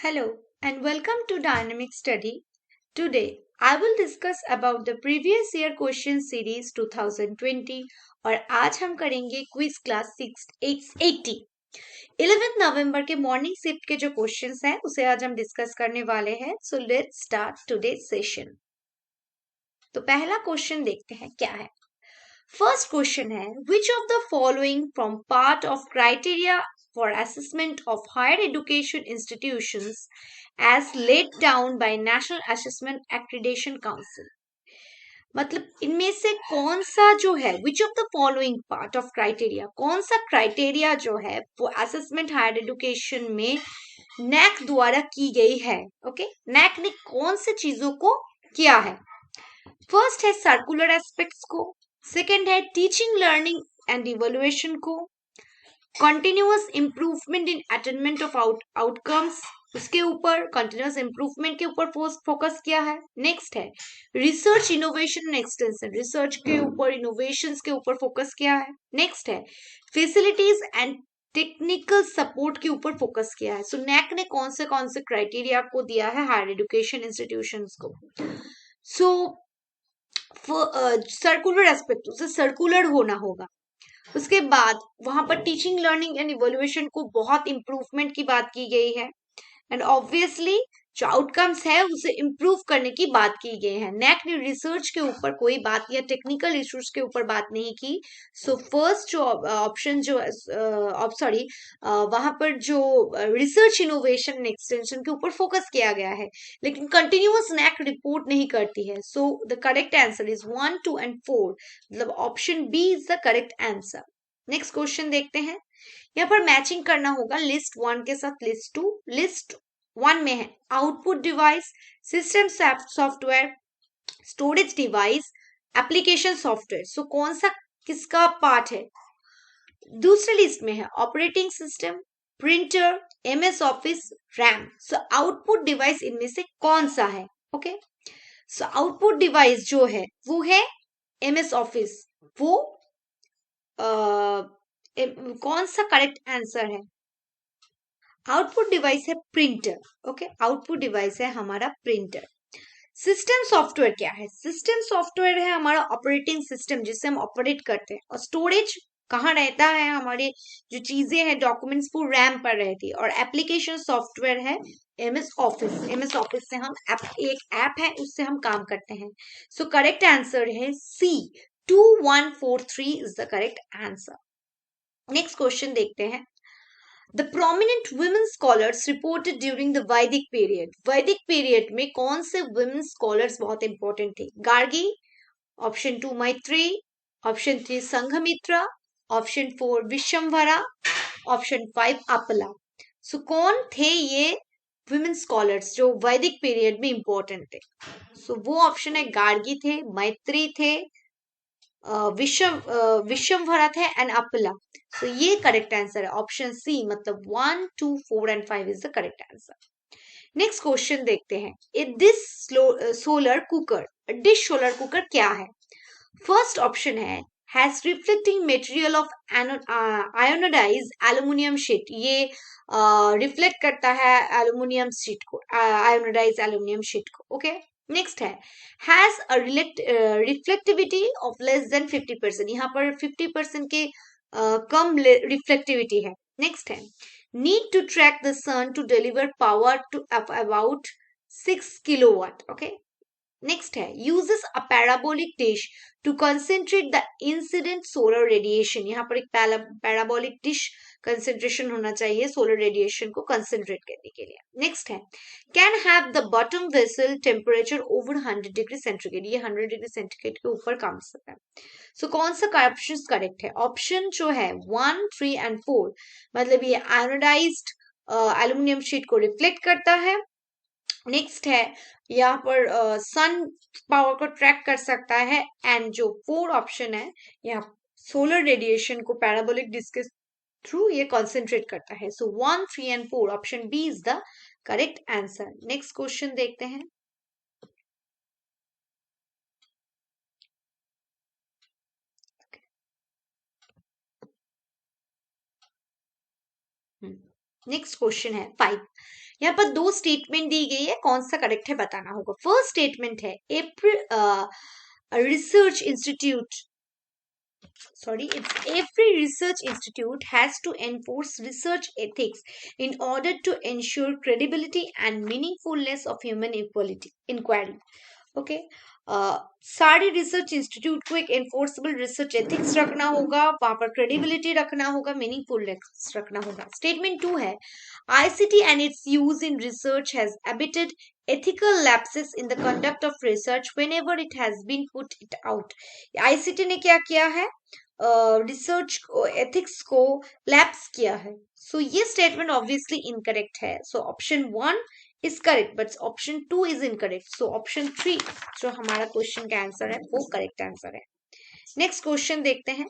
Hello and welcome to Dynamic Study. Today I will discuss about the previous year question series 2020 और आज हम करेंगे quiz class 680 11 नवंबर के morning shift के जो क्वेश्चंस हैं उसे आज हम डिस्कस करने वाले हैं. So let's start today session. तो पहला क्वेश्चन देखते हैं क्या है. फर्स्ट क्वेश्चन है which of the following from part of criteria for assessment of higher education institutions as laid down by National Assessment Accreditation Council. मतलब इनमें से कौन सा जो है which of the following part of criteria, कौन सा क्राइटेरिया जो है वो असेसमेंट हायर एजुकेशन में नैक द्वारा की गई है. ओके, नैक ने कौन से चीजों को किया है. फर्स्ट है सर्कुलर एस्पेक्ट्स को, सेकेंड है टीचिंग लर्निंग एंड इवोल्यूएशन को, continuous improvement in attainment of outcomes उसके ऊपर कंटिन्यूअस इंप्रूवमेंट के ऊपर फोकस किया है. नेक्स्ट है research innovation and extension, research के ऊपर इनोवेशन के ऊपर फोकस किया है. नेक्स्ट है फैसिलिटीज एंड टेक्निकल सपोर्ट के ऊपर फोकस किया है. सो नैक ने कौन से क्राइटेरिया को दिया है हायर एजुकेशन इंस्टीट्यूशंस को. सो सर्कुलर एस्पेक्ट, उसे सर्कुलर होना होगा. उसके बाद वहां पर टीचिंग लर्निंग एंड इवोल्यूएशन को बहुत इंप्रूवमेंट की बात की गई है एंड ऑब्वियसली जो आउटकम्स है उसे इम्प्रूव करने की बात की गई है. नैक ने रिसर्च के ऊपर कोई बात या टेक्निकल इश्यूज के ऊपर बात नहीं की. सो फर्स्ट जो ऑप्शन जो सॉरी वहां पर जो रिसर्च इनोवेशन एंड एक्सटेंशन के ऊपर फोकस किया गया है, लेकिन कंटिन्यूअस नैक रिपोर्ट नहीं करती है. So the correct answer is 1, 2 and 4, मतलब option B is the correct answer. Next question देखते हैं. यहाँ पर मैचिंग करना होगा लिस्ट 1 के साथ लिस्ट 2. लिस्ट 1 में है output device, system software, storage device, application software. So कौन सा किसका पार्ट है. दूसरे लिस्ट में है operating system, printer, MS Office, RAM. So output device इनमें से कौन सा है. ओके, सो आउटपुट डिवाइस जो है वो है एमएस ऑफिस. वो कौन सा करेक्ट आंसर है. आउटपुट डिवाइस है प्रिंटर. ओके, आउटपुट डिवाइस है हमारा प्रिंटर. सिस्टम सॉफ्टवेयर क्या है. सिस्टम सॉफ्टवेयर है हमारा ऑपरेटिंग सिस्टम जिससे हम ऑपरेट करते हैं. और स्टोरेज कहाँ रहता है, हमारे जो चीजें हैं डॉक्यूमेंट्स वो रैम पर रहती है. और एप्लीकेशन सॉफ्टवेयर है एमएस ऑफिस. एमएस ऑफिस से हम एक ऐप है उससे हम काम करते हैं. सो करेक्ट आंसर है सी, 2143 is the correct answer. Next question देखते हैं. The prominent women scholars reported during the Vedic period. वैदिक पीरियड में कौन से women scholars बहुत इंपॉर्टेंट थे. गार्गी, ऑप्शन 2 मैत्री, option 3 Sanghamitra, option 4 Vishwambhara, option 5 अपला. सो कौन थे ये women scholars जो वैदिक पीरियड में इंपॉर्टेंट थे. सो वो ऑप्शन है गार्गी थे, मैत्री थे, विश्वम्भरा थे एंड अपला. तो ये करेक्ट आंसर है ऑप्शन सी, मतलब 1, 2, 4 and 5 is the correct answer. Next question देखते हैं. Dish solar cooker, dish solar cooker क्या है. फर्स्ट ऑप्शन है has reflecting material of ionised aluminium sheet. ये रिफ्लेक्ट करता है एल्युमिनियम शीट को, आयोनाइज्ड एल्युमिनियम शीट को. ओके, नेक्स्ट है has a reflectivity of less than 50%. यहाँ पर 50% के कम रिफ्लेक्टिविटी है. नेक्स्ट है need to track the sun to deliver power to about 6 kilowatt. Okay, next है uses a parabolic dish to concentrate the incident solar radiation. यहाँ पर एक parabolic dish concentration होना चाहिए सोलर रेडिएशन को कंसेंट्रेट करने के लिए. नेक्स्ट है can have the bottom vessel temperature over 100 degree centigrade. ये 100 डिग्री सेंटीग्रेड के ऊपर काम सकता है. सो कौन सा ऑप्शन करेक्ट है. ऑप्शन जो है 1, 3 एंड 4, मतलब ये आयोनाइज्ड एल्यूमिनियम शीट को रिफ्लेक्ट करता है. नेक्स्ट है यहाँ पर सन पावर को ट्रैक कर सकता है. एंड जो 4 ऑप्शन है यहाँ सोलर रेडिएशन को पैराबोलिक डिस्क के थ्रू ये कॉन्सेंट्रेट करता है. So 1, 3 and 4 option B is the correct answer. Next question देखते हैं. नेक्स्ट क्वेश्चन है 5। यहाँ पर दो स्टेटमेंट दी गई है, कौन सा करेक्ट है बताना होगा। फर्स्ट स्टेटमेंट है research institute it's every research institute has to enforce research ethics in order to ensure credibility and meaningfulness of human inquiry. Okay सारे रिसर्च इंस्टीट्यूट को एक एनफोर्सेबल रिसर्च एथिक्स रखना होगा, वहां पर क्रेडिबिलिटी रखना होगा, मीनिंगफुलनेस रखना होगा। स्टेटमेंट 2 है ICT and its use in research has abetted ethical lapses in the conduct of research whenever it has been put it out। ICT ने क्या किया है, रिसर्च एथिक्स को लैप्स किया है। सो ये स्टेटमेंट ऑब्वियसली इनकरेक्ट है। So option 1 is correct but option 2 is incorrect, so option 3 जो हमारा क्वेश्चन का आंसर है वो करेक्ट आंसर है। नेक्स्ट क्वेश्चन देखते हैं।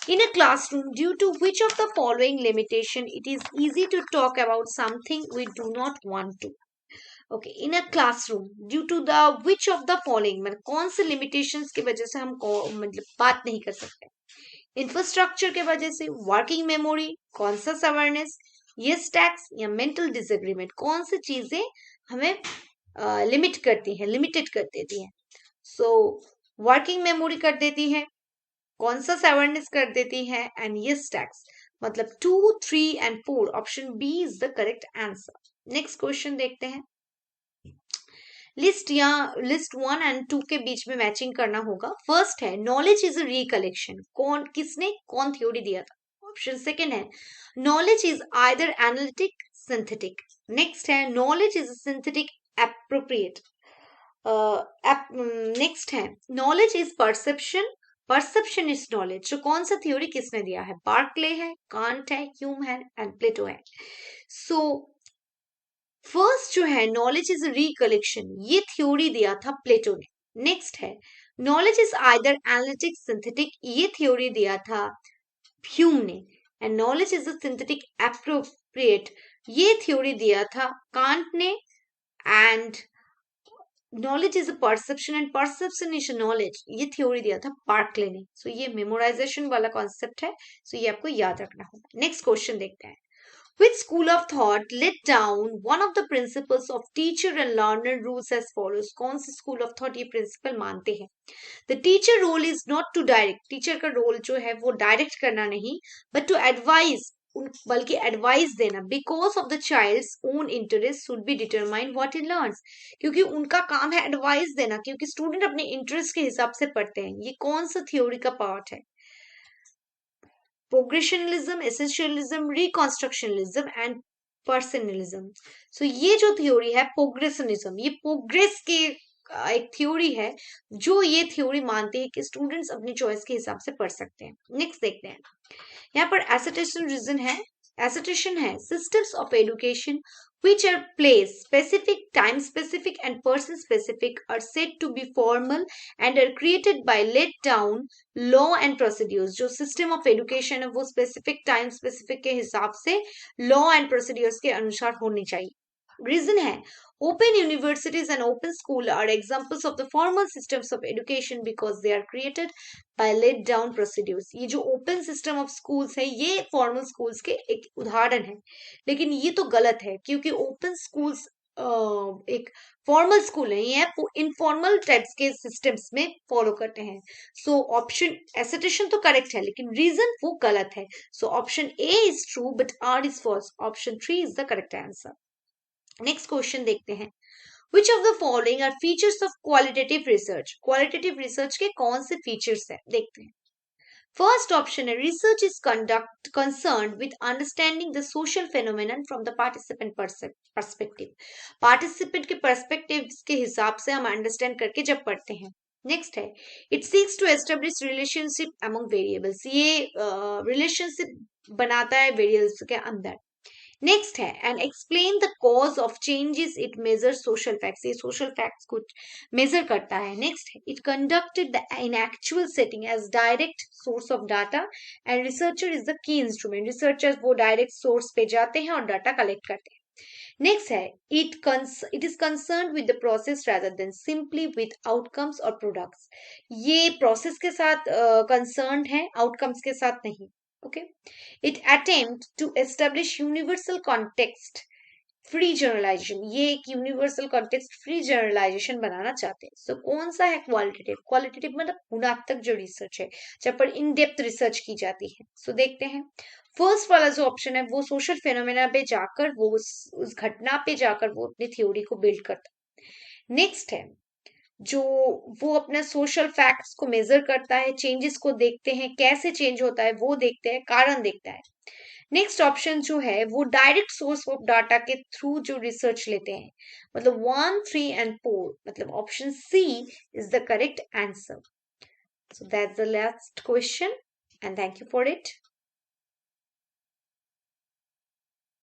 In a classroom, due to which of the following limitation it is easy to talk about something we do not want to। okay, in a classroom due to the which of the following मतलब कौन से limitations की वजह से हम मतलब बात नहीं कर सकते। इंफ्रास्ट्रक्चर के वजह से, working memory, conscious awareness, yes tax या मेंटल डिसएग्रीमेंट, कौन सी चीजें हमें लिमिट करती हैं, लिमिटेड कर देती हैं। सो वर्किंग मेमोरी कर देती है, कॉन्सियस अवेयरनेस कर देती है एंड यस टैक्स। मतलब 2, 3 and 4 option B is the correct answer. Next question देखते हैं। लिस्ट या लिस्ट 1 एंड 2 के बीच में मैचिंग करना होगा। फर्स्ट है नॉलेज इज अ रिकलेक्शन, कौन थ्योरी दिया था। ऑप्शन सेकंड है knowledge is either analytic synthetic. Next है knowledge is synthetic appropriate. Next है knowledge is perception is knowledge. तो कौन सा थ्योरी किसने दिया है, बार्कले है, कांट है, ह्यूम है एंड प्लेटो है। सो फर्स्ट जो है नॉलेज इज रिकलेक्शन, ये थ्योरी दिया था प्लेटो ने। नेक्स्ट है knowledge is either analytic synthetic, ये थ्योरी दिया था ह्यूम ने। And knowledge is synthetic appropriate, ये थ्योरी दिया था कांट ने। And knowledge is a perception and perception is knowledge, ये थ्योरी दिया था बार्कले ने। सो ये मेमोराइजेशन वाला कॉन्सेप्ट है, सो ये आपको याद रखना होगा। नेक्स्ट क्वेश्चन देखते हैं। Which school of thought laid down one of the principles of teacher and learner rules as follows? कौन सी school of thought ये principle मानते हैं। The teacher role is not to direct, teacher का role जो है वो direct करना नहीं, but to advise, बल्कि advice देना। Because of the child's own interest should be determined what he learns, क्योंकि उनका काम है advice देना, क्योंकि student अपने interest के हिसाब से पढ़ते हैं। ये कौन सा theory का part है, प्रोग्रेशनलिज्म, एसेंशियलिज्म, रिकॉन्स्ट्रक्शनलिज्म एंड पर्सनलिज्म। सो ये जो थ्योरी है प्रोग्रेशनिज्म, ये प्रोग्रेस के एक थ्योरी है, जो ये थ्योरी मानती है कि स्टूडेंट्स अपनी चॉइस के हिसाब से पढ़ सकते हैं। नेक्स्ट देखते हैं। यहाँ पर एसेटेशन है systems of education which are place specific, time specific and person specific are said to be formal and are created by laid down law and procedures। जो system of education है वो specific time specific के हिसाब से law and procedures के अनुसार होनी चाहिए। रीजन है open universities and open school are examples of the formal systems of education because they are created by laid down procedures। ये जो open system of schools है ये formal schools के एक उदाहरण है, लेकिन ये तो गलत है क्योंकि open schools एक फॉर्मल स्कूल है, ये इनफॉर्मल टाइप्स के सिस्टम्स में फॉलो करते हैं। सो ऑप्शन एसेटेशन तो करेक्ट है लेकिन रीजन वो गलत है। So option A is true but R is false. Option 3 is the correct answer. Next question देखते हैं। Which of the following are features of qualitative research? Qualitative research के कौन से features हैं देखते हैं। फर्स्ट ऑप्शन है research is concerned with understanding the social phenomenon from the participant perspective। Participant के perspective के हिसाब से हम अंडरस्टैंड करके जब पढ़ते हैं। नेक्स्ट है it seeks to establish relationship among variables, ये रिलेशनशिप बनाता है वेरिएबल्स के अंदर। नेक्स्ट है and explain the cause of changes, it measure social facts, ये सोशल फैक्ट्स को मेजर करता है। नेक्स्ट है it conducted in actual setting as direct source of data and researcher is the key instrument, researchers वो direct source पे जाते हैं और डाटा कलेक्ट करते हैं। नेक्स्ट है it is concern with the process rather than simply with outcomes और products, ये प्रोसेस के साथ कंसर्न है, आउटकम्स के साथ नहीं। Okay, it attempt to establish universal context free generalisation, ये एक यूनिवर्सल कॉन्टेक्स्ट फ्री जनरलाइजेशन बनाना चाहते हैं. सो कौन सा है क्वालिटेटिव? क्वालिटेटिव मतलब गुणात्मक जो रिसर्च है, जब पर इन डेप्थ रिसर्च की जाती है. सो देखते हैं, फर्स्ट वाला जो ऑप्शन है वो सोशल फेनोमेना पे जाकर वो उस घटना पे जाकर वो अपनी थ्योरी को बिल्ड करता है. नेक्स्ट है जो वो अपने सोशल फैक्ट्स को मेजर करता है, चेंजेस को देखते हैं, कैसे चेंज होता है वो देखते हैं, कारण देखता है. नेक्स्ट ऑप्शन जो है वो डायरेक्ट सोर्स ऑफ डाटा के थ्रू जो रिसर्च लेते हैं, मतलब 1, 3 and 4, मतलब option C is the correct answer. So that's the last question and thank you for it.